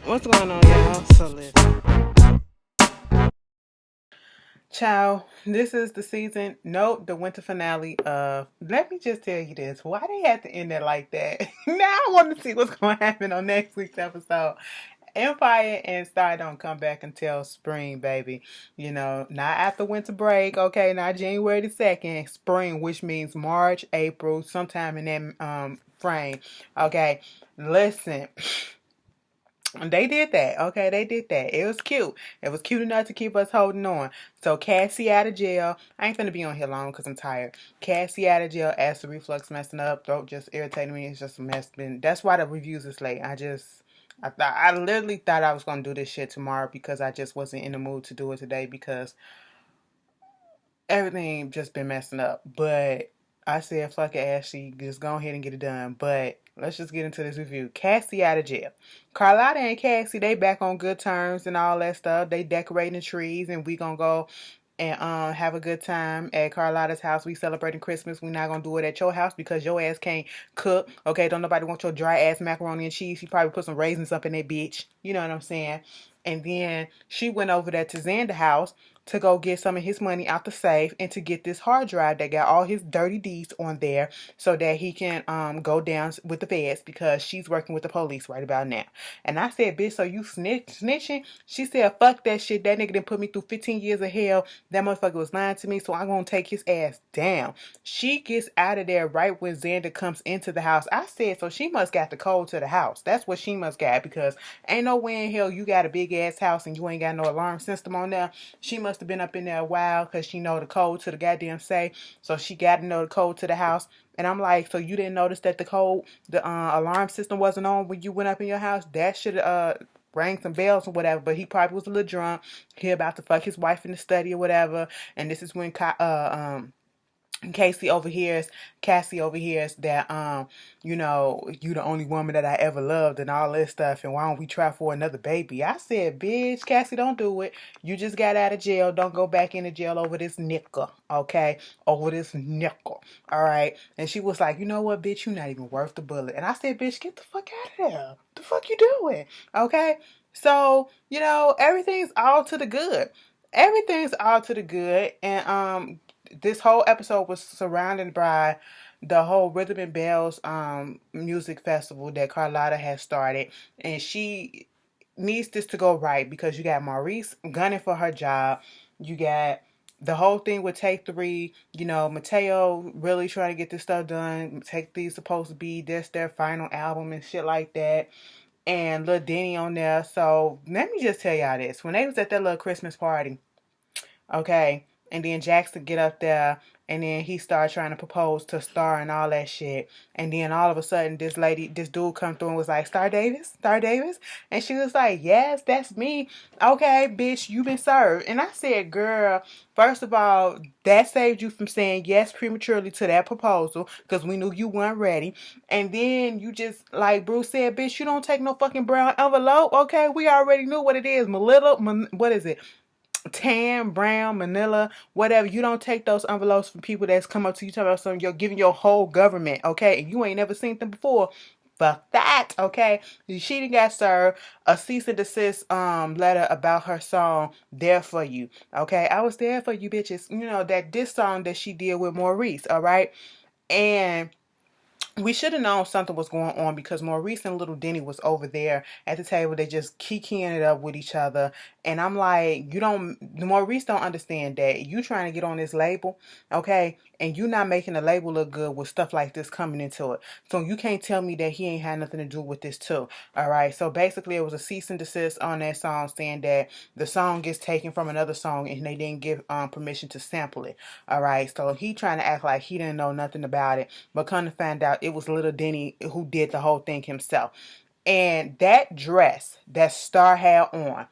What's going on, y'all? So listen, ciao. This is the season. Nope, the winter finale of. Let me just tell you this: why they had to end it like that? Now I want to see what's going to happen on next week's episode. Empire and Star don't come back until spring, baby. You know, not after winter break. Okay, not January the 2nd. Spring, which means March, April, sometime in that frame. Okay, listen. They did that. Okay, they did that. It was cute. It was cute enough to keep us holding on. So Cassie out of jail. I ain't finna be on here long because I'm tired. Cassie out of jail. Acid reflux messing up. Throat just irritating me. It's just a mess. That's why the reviews is late. I literally thought I was gonna do this shit tomorrow because I just wasn't in the mood to do it today because everything just been messing up. But I said, fuck it, Ashley, just go ahead and get it done. But let's just get into this review. Cassie out of jail. Carlotta and Cassie, they back on good terms and all that stuff. They decorating the trees, and we gonna go and have a good time at Carlotta's house. We celebrating Christmas. We not gonna do it at your house because your ass can't cook. Okay, don't nobody want your dry ass macaroni and cheese. You probably put some raisins up in that bitch. You know what I'm saying? And then she went over there to Xander's house to go get some of his money out the safe and to get this hard drive that got all his dirty deeds on there so that he can go down with the feds because she's working with the police right about now. And I said, bitch, so you snitching? She said, fuck that shit. That nigga done put me through 15 years of hell. That motherfucker was lying to me, so I'm gonna take his ass down. She gets out of there right when Xander comes into the house. I said, so she must got the code to the house. That's what she must got because ain't no way in hell you got a big ass house and you ain't got no alarm system on there. She must have been up in there a while because she know the code to the goddamn safe. So she got to know the code to the house. And I'm like, so you didn't notice that the alarm system wasn't on when you went up in your house? That should rang some bells or whatever. But he probably was a little drunk. He about to fuck his wife in the study or whatever. And this is when Cassie overhears that you the only woman that I ever loved and all this stuff, and why don't we try for another baby? I said, bitch, Cassie, don't do it. You just got out of jail. Don't go back into jail over this nickel, okay? Over this nickel. All right. And she was like, you know what, bitch, you're not even worth the bullet. And I said, bitch, get the fuck out of there. The fuck you doing? Okay. So, everything's all to the good. Everything's all to the good. And this whole episode was surrounded by the whole Rhythm and Bells music festival that Carlotta has started, and she needs this to go right because you got Maurice gunning for her job. You got the whole thing with Take Three, Mateo really trying to get this stuff done. Take Three is supposed to be their final album and shit like that. And Lil Denny on there. So let me just tell y'all this. When they was at that little Christmas party, okay, and then Jackson get up there and then he started trying to propose to Star and all that shit. And then all of a sudden this dude come through and was like, Star Davis? And she was like, yes, that's me. Okay, bitch, you been served. And I said, girl, first of all, that saved you from saying yes prematurely to that proposal because we knew you weren't ready. And then you just, like Bruce said, bitch, you don't take no fucking brown envelope. Okay, we already knew what it is. What is it? Tan, brown, manila, whatever. You don't take those envelopes from people that's come up to you talking about something. You're giving your whole government, okay? And you ain't never seen them before. Fuck that, okay? She done got served a cease and desist letter about her song "There for You." Okay, I was there for you, bitches. That this song that she did with Maurice. All right, and we should have known something was going on because Maurice and little Denny was over there at the table. They just kikiing it up with each other. And I'm like, Maurice don't understand that. You trying to get on this label, okay? And you not making the label look good with stuff like this coming into it. So you can't tell me that he ain't had nothing to do with this too. All right. So basically it was a cease and desist on that song saying that the song gets taken from another song and they didn't give permission to sample it. All right. So he trying to act like he didn't know nothing about it. But come to find out it was little Denny who did the whole thing himself. And that dress that Star had on,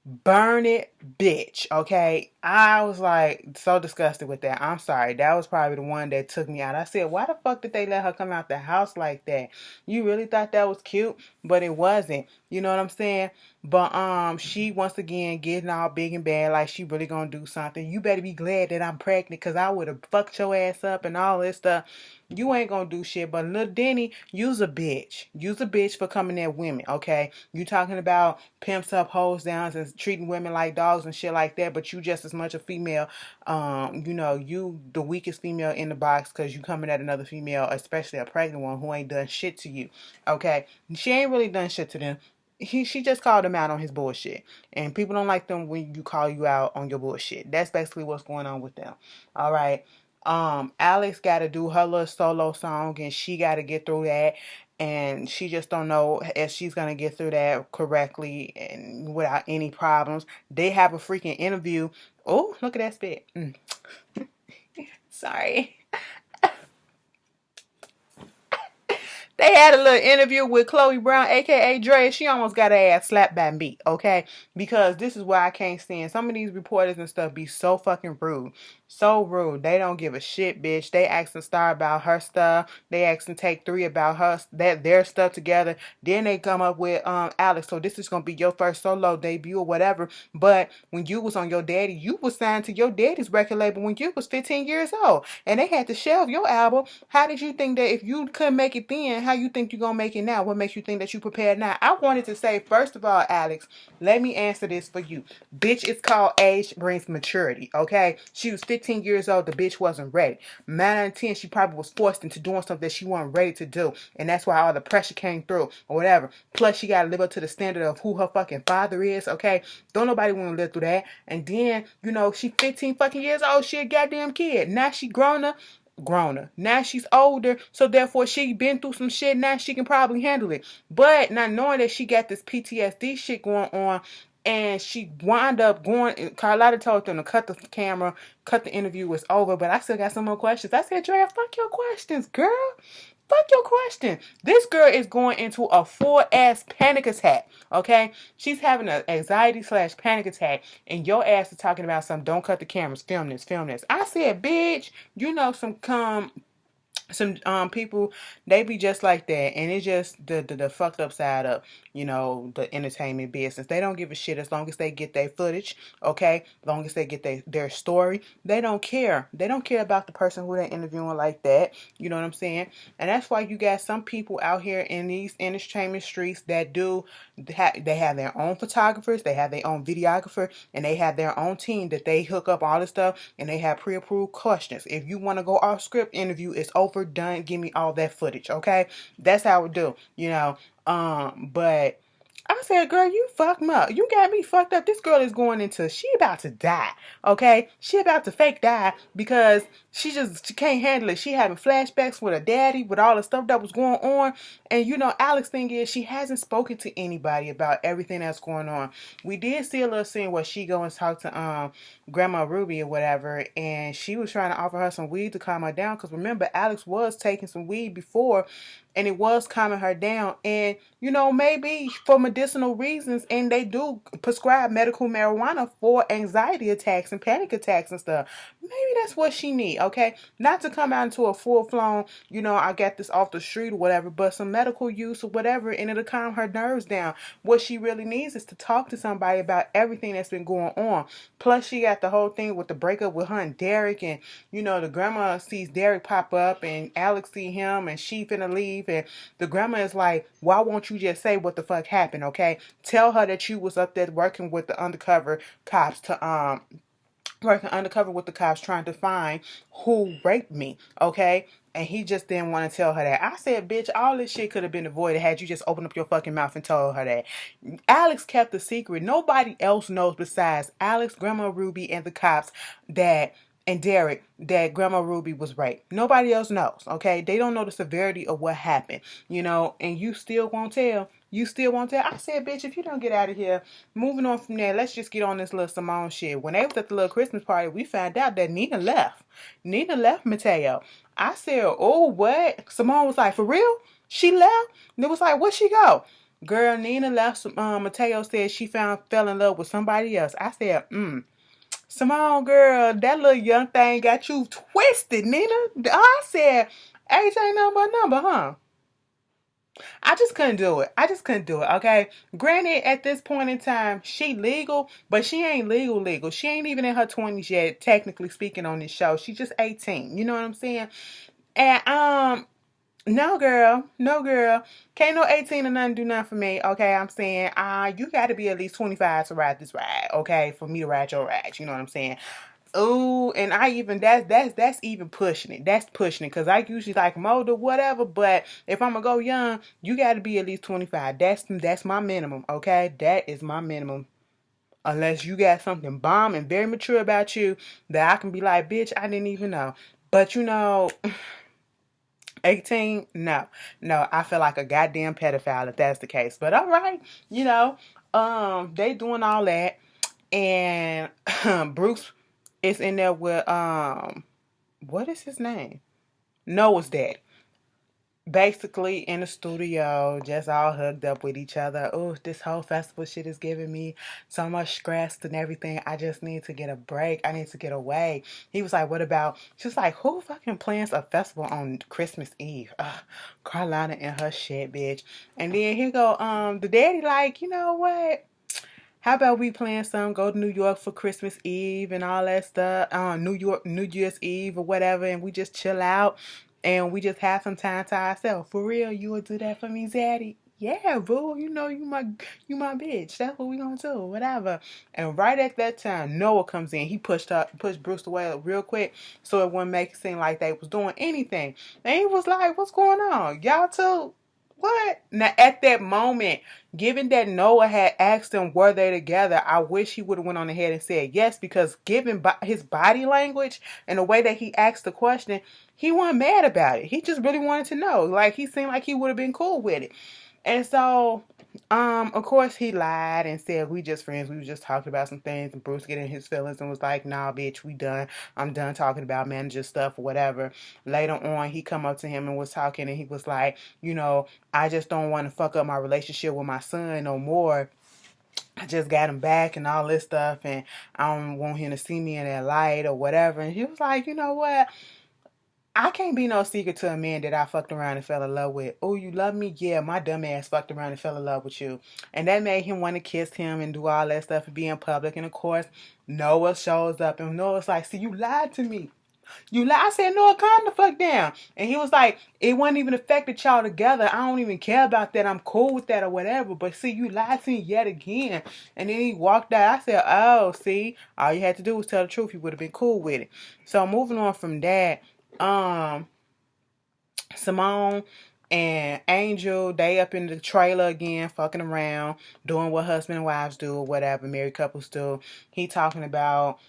burn it, bitch, okay? I was like so disgusted with that. I'm sorry. That was probably the one that took me out. I said, why the fuck did they let her come out the house like that? You really thought that was cute, but it wasn't. You know what I'm saying? But she once again getting all big and bad like she really gonna do something. You better be glad that I'm pregnant because I would have fucked your ass up and all this stuff. You ain't gonna do shit. But little Denny, you's a bitch. You's a bitch for coming at women, okay? You talking about pimps up, hoes down, and treating women like dogs and shit like that, but you just as much a female. You the weakest female in the box because you coming at another female, especially a pregnant one who ain't done shit to you, okay? She ain't really done shit to them. She just called him out on his bullshit. And people don't like them when you call you out on your bullshit. That's basically what's going on with them. All right. Alex got to do her little solo song and she got to get through that, and she just don't know if she's going to get through that correctly and without any problems. They have a freaking interview. Oh, look at that spit. Sorry. They had a little interview with Chloe Brown, aka Dre. She almost got her ass slapped by me, okay? Because this is why I can't stand some of these reporters and stuff be so fucking rude. So rude. They don't give a shit, bitch. They asking Star about her stuff. They asking Take 3 about their stuff together. Then they come up with Alex. So this is gonna be your first solo debut or whatever. But when you was on your daddy, you was signed to your daddy's record label when you was 15 years old. And they had to shelve your album. How did you think that if you couldn't make it then, how you think you're gonna make it now? What makes you think that you prepared now? I wanted to say, first of all, Alex, let me answer this for you. Bitch, it's called age brings maturity, okay? She was 15 years old. The bitch wasn't ready. 9 out of 10, she probably was forced into doing something that she wasn't ready to do. And that's why all the pressure came through or whatever. Plus, she got to live up to the standard of who her fucking father is, okay? Don't nobody want to live through that. And then, she 15 fucking years old. She a goddamn kid. Now she grown up. Now she's older, so therefore she been through some shit. Now she can probably handle it. But not knowing that she got this PTSD shit going on, and she wound up going. Carlotta told them to cut the camera, cut the interview, was over. But I still got some more questions. I said, Drea, fuck your questions, girl. Fuck your question. This girl is going into a full-ass panic attack, okay? She's having an anxiety/panic attack, and your ass is talking about some, don't cut the cameras, film this, film this. I said, bitch, some people, they be just like that, and it's just the fucked up side of the entertainment business. They don't give a shit as long as they get their footage, okay? As long as they get their story, they don't care. They don't care about the person who they're interviewing like that. You know what I'm saying? And that's why you got some people out here in these entertainment streets that they have their own photographers, they have their own videographer, and they have their own team that they hook up all this stuff, and they have pre-approved questions. If you want to go off script interview, it's over, done, give me all that footage, okay? That's how it do, but I said, girl, you fucked me up. You got me fucked up. This girl is going into, she about to die, okay? She about to fake die because she can't handle it. She having flashbacks with her daddy, with all the stuff that was going on. And, Alex thing is, she hasn't spoken to anybody about everything that's going on. We did see a little scene where she go and talk to Grandma Ruby or whatever, and she was trying to offer her some weed to calm her down because remember, Alex was taking some weed before, and it was calming her down. And, maybe for medicinal reasons, and they do prescribe medical marijuana for anxiety attacks and panic attacks and stuff. Maybe that's what she need, okay? Not to come out into a full-flown, I got this off the street or whatever, but some medical use or whatever, and it'll calm her nerves down. What she really needs is to talk to somebody about everything that's been going on. Plus, she got the whole thing with the breakup with her and Derek, and, the grandma sees Derek pop up, and Alex see him, and she finna leave, and the grandma is like, why won't you just say what the fuck happened, okay? Tell her that you was up there working with the undercover cops trying to find who raped me, okay? And he just didn't want to tell her that. I said, bitch, all this shit could have been avoided had you just opened up your fucking mouth and told her that. Alex kept the secret. Nobody else knows besides Alex, Grandma Ruby, and the cops and Derek, that Grandma Ruby was raped. Nobody else knows, okay? They don't know the severity of what happened, and you still won't tell. You still won't tell. I said, bitch, if you don't get out of here, moving on from there, let's just get on this little Simone shit. When they was at the little Christmas party, we found out that Nina left. Nina left Mateo. I said, oh, what? Simone was like, for real? She left? And it was like, where'd she go? Girl, Nina left. Mateo said she fell in love with somebody else. I said, Simone, girl, that little young thing got you twisted, Nina. I said, age ain't nothing but number, huh? I just couldn't do it. I just couldn't do it, okay? Granted, at this point in time, she legal, but she ain't legal. She ain't even in her 20s yet, technically speaking, on this show. She's just 18. You know what I'm saying? And, no, girl. No, girl. Can't no 18 or nothing do nothing for me, okay? I'm saying, you got to be at least 25 to ride this ride, okay? For me to ride your ride. You know what I'm saying? Ooh, and I even that's even pushing it. That's pushing it because I usually like mold or whatever. But if I'm gonna go young, you got to be at least 25. That's my minimum. Okay, that is my minimum. Unless you got something bomb and very mature about you that I can be like, bitch, I didn't even know. But 18, no, I feel like a goddamn pedophile if that's the case. But all right, they doing all that, and Bruce is in there with what is his name? Noah's dad. Basically in the studio, just all hugged up with each other. Oh, this whole festival shit is giving me so much stress and everything. I just need to get a break. I need to get away. He was like, what about, she was like, who fucking plans a festival on Christmas Eve? Carolina and her shit, bitch. And then here go, the daddy like, you know what? How about we plan some, go to New York for Christmas Eve and all that stuff, New Year's Eve or whatever, and we just chill out and we just have some time to ourselves. For real, you would do that for me, Zaddy? Yeah, boo. You my bitch. That's what we gonna do. Whatever. And right at that time, Noah comes in. He pushed Bruce away real quick, so it wouldn't make it seem like they was doing anything. And he was like, "What's going on, y'all too?" What? Now, at that moment, given that Noah had asked them were they together, I wish he would have went on ahead and said yes, because given his body language and the way that he asked the question, he wasn't mad about it. He just really wanted to know. Like, he seemed like he would have been cool with it. And so, of course, he lied and said we just friends. We were just talking about some things. And Bruce get in his feelings and was like, "Nah, bitch, we done. I'm done talking about manager stuff or whatever." Later on, he come up to him and was talking, and he was like, "I just don't want to fuck up my relationship with my son no more. I just got him back and all this stuff, and I don't want him to see me in that light or whatever." And he was like, "You know what? I can't be no secret to a man that I fucked around and fell in love with. Oh, you love me? Yeah, my dumb ass fucked around and fell in love with you." And that made him want to kiss him and do all that stuff and be in public. And of course, Noah shows up and Noah's like, "See, you lied to me. You lied." I said, "Noah, calm the fuck down." And he was like, "It wasn't even affected y'all together. I don't even care about that. I'm cool with that or whatever. But see, you lied to me yet again." And then he walked out. I said, "Oh, see, all you had to do was tell the truth. You would have been cool with it." So moving on from that, um, Simone and Angel, they up in the trailer again, fucking around, doing what husband and wives do or whatever, married couples do. He talking about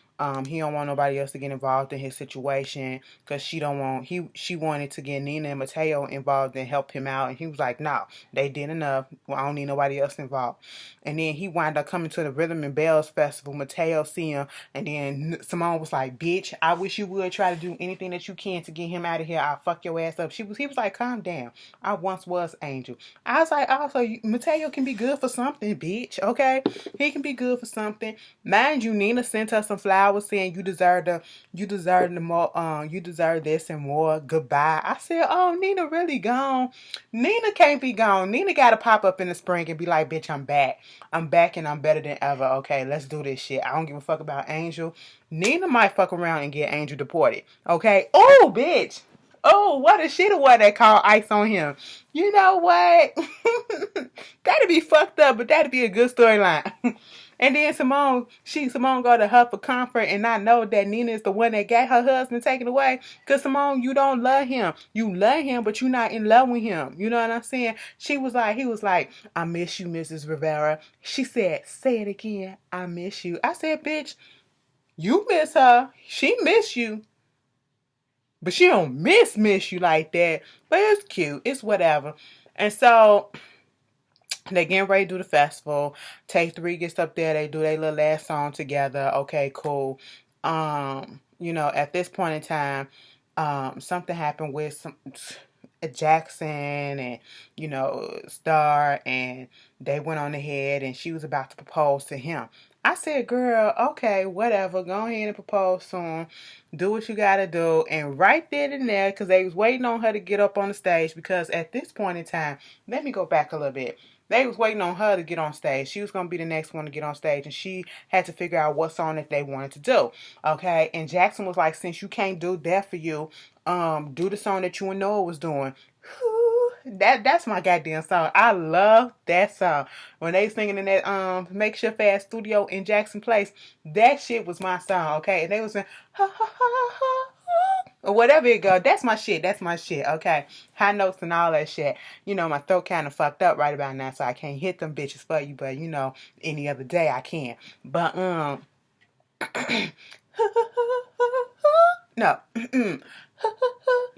he don't want nobody else to get involved in his situation because she wanted to get Nina and Mateo involved and help him out, and he was like, "No, they did enough. Well, I don't need nobody else involved." And then he wound up coming to the Rhythm and Bells Festival. Mateo see him, and then Simone was like, "Bitch, I wish you would try to do anything that you can to get him out of here. I'll fuck your ass up." He was like, "Calm down. I once was Angel." I was like, "Also, Mateo can be good for something, bitch. Okay, he can be good for something." Mind you, Nina sent her some flowers saying you deserve this and more. Goodbye. I said, "Oh, Nina really gone? Nina can't be gone. Nina gotta pop up in the spring and be like, 'Bitch, I'm back. I'm back and I'm better than ever. Okay, let's do this shit. I don't give a fuck about Angel.'" Nina might fuck around and get Angel deported. Okay? Oh, bitch. Oh, what a shit what they call ice on him. You know what? That'd be fucked up, but that'd be a good storyline. And then Simone go to her for comfort, and I know that Nina is the one that got her husband taken away. Cause Simone, you don't love him. You love him, but you're not in love with him. You know what I'm saying? He was like, "I miss you, Mrs. Rivera." She said, "Say it again. I miss you." I said, "Bitch, you miss her. She miss you. But she don't miss you like that." But it's cute. It's whatever. And so they getting ready to do the festival. Take Three gets up there. They do their little last song together. Okay, cool. At this point in time, something happened with Jackson and, you know, Star, and they went on ahead and she was about to propose to him. I said, girl, okay, whatever. Go ahead and propose to him. Do what you gotta do. And right then and there, because they was waiting on her to get up on the stage, because at this point in time, let me go back a little bit. They was waiting on her to get on stage. She was going to be the next one to get on stage, and she had to figure out what song that they wanted to do. Okay, and Jackson was like, since you can't do that for you, do the song that you and Noah was doing. That's my goddamn song. I love that song. When they singing in that makeshift ass studio in Jackson Place, that shit was my song, okay? And they was saying ha ha ha ha, or whatever it go. That's my shit. That's my shit. Okay. High notes and all that shit. You know, my throat kind of fucked up right about now, so I can't hit them bitches for you, but you know, any other day I can. But no.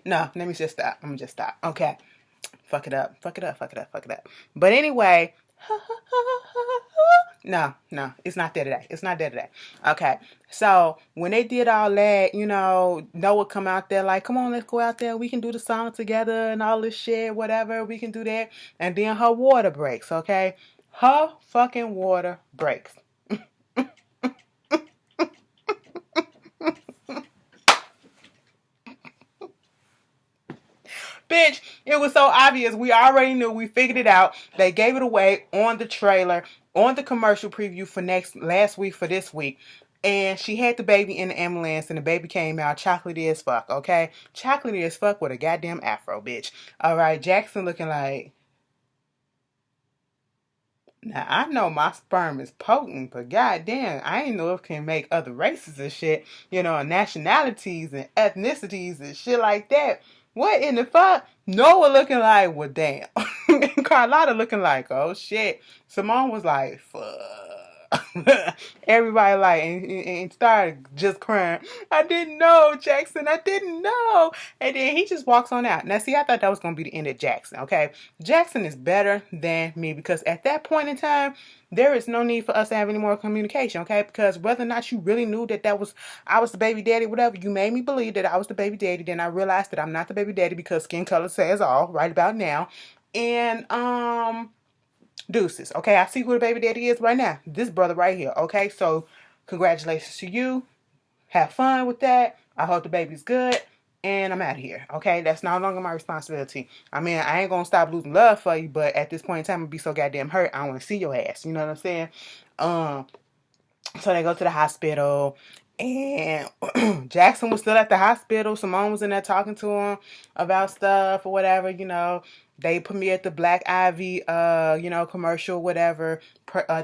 No, let me just stop. I'm gonna just stop. Okay. Fuck it up. Fuck it up. Fuck it up. Fuck it up. But anyway, no, it's not there today. It's not there today. Okay. So when they did all that, you know, Noah come out there like, come on, let's go out there. We can do the song together and all this shit, whatever. We can do that. And then her water breaks, okay? Her fucking water breaks. Bitch, it was so obvious. We already knew. We figured it out. They gave it away on the trailer, on the commercial preview for last week for this week. And she had the baby in the ambulance, and the baby came out chocolatey as fuck, okay? Chocolatey as fuck with a goddamn afro, bitch. All right, Jackson looking like... Now, I know my sperm is potent, but goddamn, I ain't know it can make other races and shit, you know, nationalities and ethnicities and shit like that. What in the fuck? Noah looking like, well, damn. Carlotta looking like, oh, shit. Simone was like, fuck. Everybody like, and started just crying. I didn't know, Jackson. I didn't know. And then he just walks on out. Now, see, I thought that was going to be the end of Jackson, okay? Jackson is better than me, because at that point in time, there is no need for us to have any more communication, okay? Because whether or not you really knew that I was the baby daddy, whatever, you made me believe that I was the baby daddy. Then I realized that I'm not the baby daddy, because skin color says all right about now. And, deuces. Okay, I see who the baby daddy is right now. This brother right here. Okay, so congratulations to you. Have fun with that. I hope the baby's good. And I'm out of here. Okay, that's no longer my responsibility. I mean, I ain't gonna stop losing love for you, but at this point in time, I'm gonna be so goddamn hurt. I don't want to see your ass. You know what I'm saying? So they go to the hospital, and Jackson was still at the hospital. Simone was in there talking to him about stuff or whatever, you know. They premiered the Black Ivy, you know, commercial, whatever,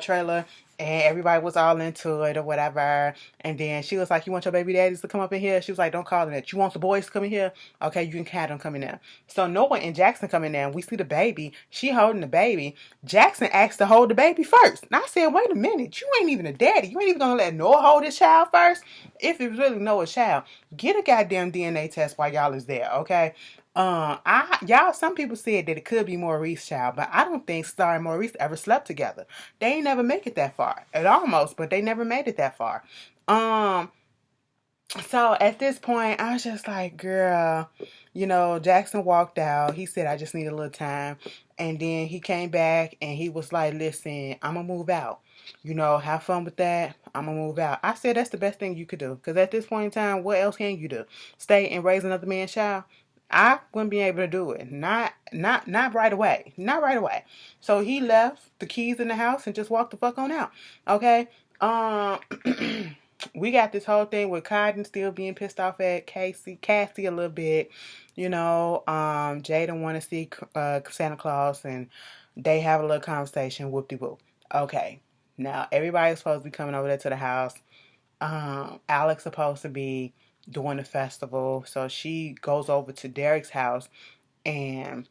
trailer, and everybody was all into it or whatever. And then she was like, you want your baby daddies to come up in here? She was like, don't call them that. You want the boys to come in here? Okay, you can have them come in there. So Noah and Jackson come in there, and we see the baby. She holding the baby. Jackson asked to hold the baby first. And I said, wait a minute. You ain't even a daddy. You ain't even going to let Noah hold his child first? If it was really Noah's child, get a goddamn DNA test while y'all is there, okay? Some people said that it could be Maurice's child, but I don't think Star and Maurice ever slept together. They ain't never make it that far. It almost, but they never made it that far. So at this point, I was just like, girl, you know, Jackson walked out. He said, I just need a little time. And then he came back and he was like, listen, I'm going to move out. You know, have fun with that. I'm going to move out. I said, that's the best thing you could do. Because at this point in time, what else can you do? Stay and raise another man's child? I wouldn't be able to do it. Not right away. Not right away. So he left the keys in the house and just walked the fuck on out. Okay? We got this whole thing with Cotton still being pissed off at Cassie a little bit. You know, Jada want to see Santa Claus, and they have a little conversation, whoop-de-whoop. Okay. Now, everybody's supposed to be coming over there to the house. Alex supposed to be doing the festival, so she goes over to Derek's house, and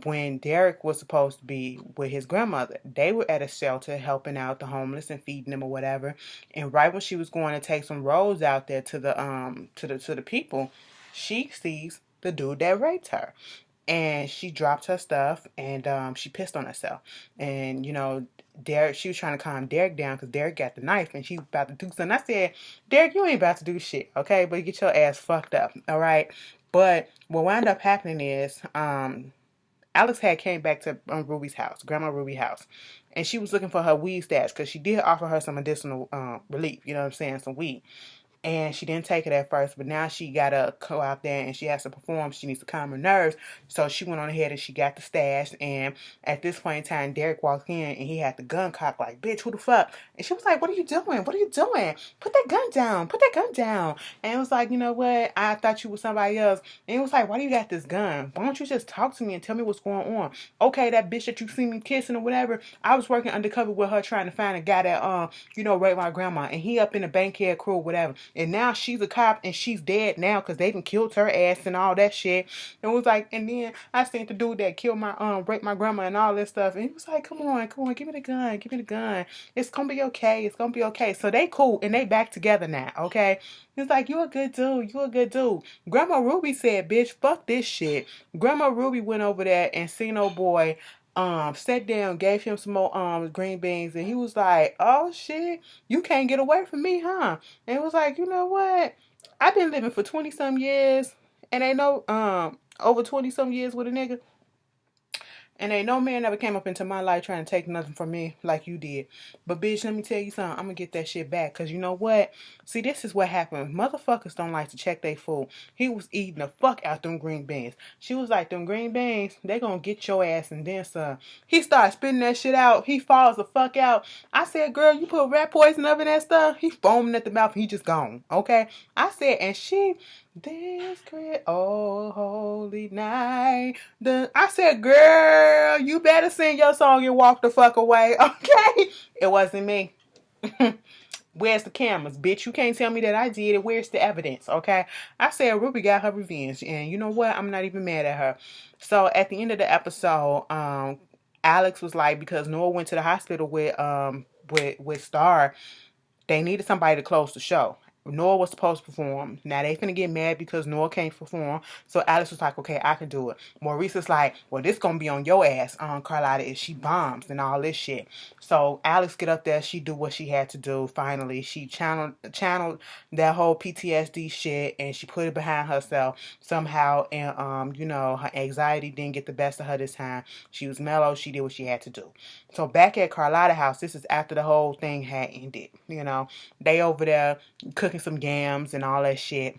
when Derek was supposed to be with his grandmother, they were at a shelter helping out the homeless and feeding them or whatever. And right when she was going to take some rolls out there to the people, she sees the dude that raped her. And she dropped her stuff, and she pissed on herself. And, you know, Derek, she was trying to calm Derek down because Derek got the knife and she was about to do something. I said, Derek, you ain't about to do shit, okay? But get your ass fucked up, all right? But what wound up happening is, Alex had came back to Ruby's house, Grandma Ruby's house, and she was looking for her weed stash because she did offer her some additional relief. You know what I'm saying? Some weed. And she didn't take it at first, but now she gotta go out there and she has to perform. She needs to calm her nerves. So she went on ahead and she got the stash. And at this point in time, Derek walked in and he had the gun cocked like, bitch, who the fuck? And she was like, what are you doing? What are you doing? Put that gun down. Put that gun down. And it was like, you know what? I thought you were somebody else. And it was like, why do you got this gun? Why don't you just talk to me and tell me what's going on? Okay, that bitch that you see me kissing or whatever, I was working undercover with her trying to find a guy that, raped my grandma. And he up in the bankhead crew or whatever. And now she's a cop and she's dead now because they done killed her ass and all that shit. And it was like, and then I seen the dude that killed my raped my grandma and all this stuff. And he was like, come on, give me the gun, give me the gun. It's gonna be okay. It's gonna be okay. So they cool and they back together now, okay? He's like, you a good dude. You a good dude. Grandma Ruby said, bitch, fuck this shit. Grandma Ruby went over there and seen old boy sat down, gave him some more green beans, and he was like, oh shit, you can't get away from me, huh? And it was like, you know what? I've been living for 20 some years and ain't no over 20 some years with a nigga. And ain't no man ever came up into my life trying to take nothing from me like you did. But bitch, let me tell you something. I'm gonna get that shit back. Cause you know what? See, this is what happened. Motherfuckers don't like to check their food. He was eating the fuck out them green beans. She was like, them green beans, they gonna get your ass and then some. He started spitting that shit out. He falls the fuck out. I said, girl, you put rat poison up in that stuff? He foaming at the mouth. He just gone. Okay? I said, and she... this great, oh holy night. I said, girl, you better sing your song and walk the fuck away, okay? It wasn't me. Where's the cameras, bitch? You can't tell me that I did it. Where's the evidence, okay? I said Ruby got her revenge, and you know what? I'm not even mad at her. So at the end of the episode, Alex was like, because Noah went to the hospital with Star, they needed somebody to close the show. Noah was supposed to perform. Now they finna get mad because Noah can't perform. So Alex was like, okay, I can do it. Maurice is like, well, this gonna be on your ass, Carlotta, if she bombs and all this shit. So Alex get up there, she do what she had to do. Finally, she channeled that whole PTSD shit and she put it behind herself somehow. And her anxiety didn't get the best of her this time. She was mellow. She did what she had to do. So back at Carlotta house, this is after the whole thing had ended. They over there cooking some yams and all that shit.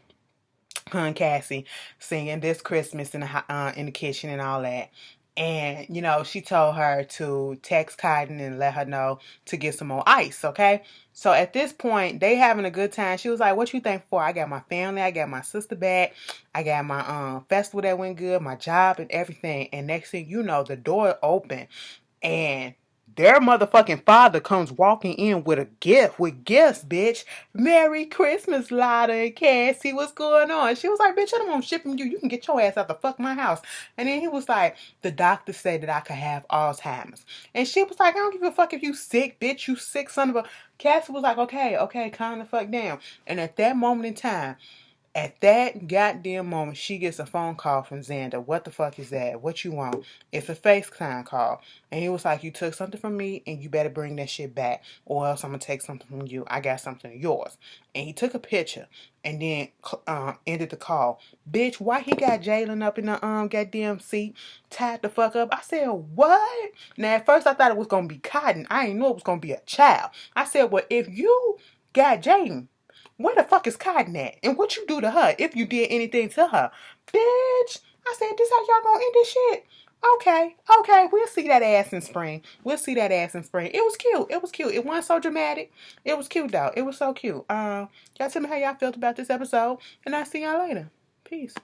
Her and Cassie singing This Christmas in the kitchen and all that. And, she told her to text Cotton and let her know to get some more ice, okay? So at this point, they having a good time. She was like, what you think for? I got my family. I got my sister back. I got my festival that went good, my job and everything. And next thing you know, the door opened and their motherfucking father comes walking in with with gifts, bitch. Merry Christmas, Lotta and Cassie. What's going on? She was like, bitch, I don't want shit from you. You can get your ass out the fuck my house. And then he was like, the doctor said that I could have Alzheimer's. And she was like, I don't give a fuck if you sick, bitch. You sick son of a... Cassie was like, okay, calm the fuck down. And at that moment in time, at that goddamn moment, she gets a phone call from Xander. What the fuck is that? What you want? It's a FaceTime call. And he was like, you took something from me and you better bring that shit back or else I'm going to take something from you. I got something of yours. And he took a picture and then ended the call. Bitch, why he got Jalen up in the goddamn seat, tied the fuck up? I said, what? Now, at first I thought it was going to be Cotton. I didn't know it was going to be a child. I said, well, if you got Jalen, where the fuck is Cotton at? And what you do to her if you did anything to her? Bitch, I said, this how y'all gonna end this shit? Okay, we'll see that ass in spring. It was cute. It wasn't so dramatic. It was cute though. It was so cute. Y'all tell me how y'all felt about this episode, and I'll see y'all later. Peace.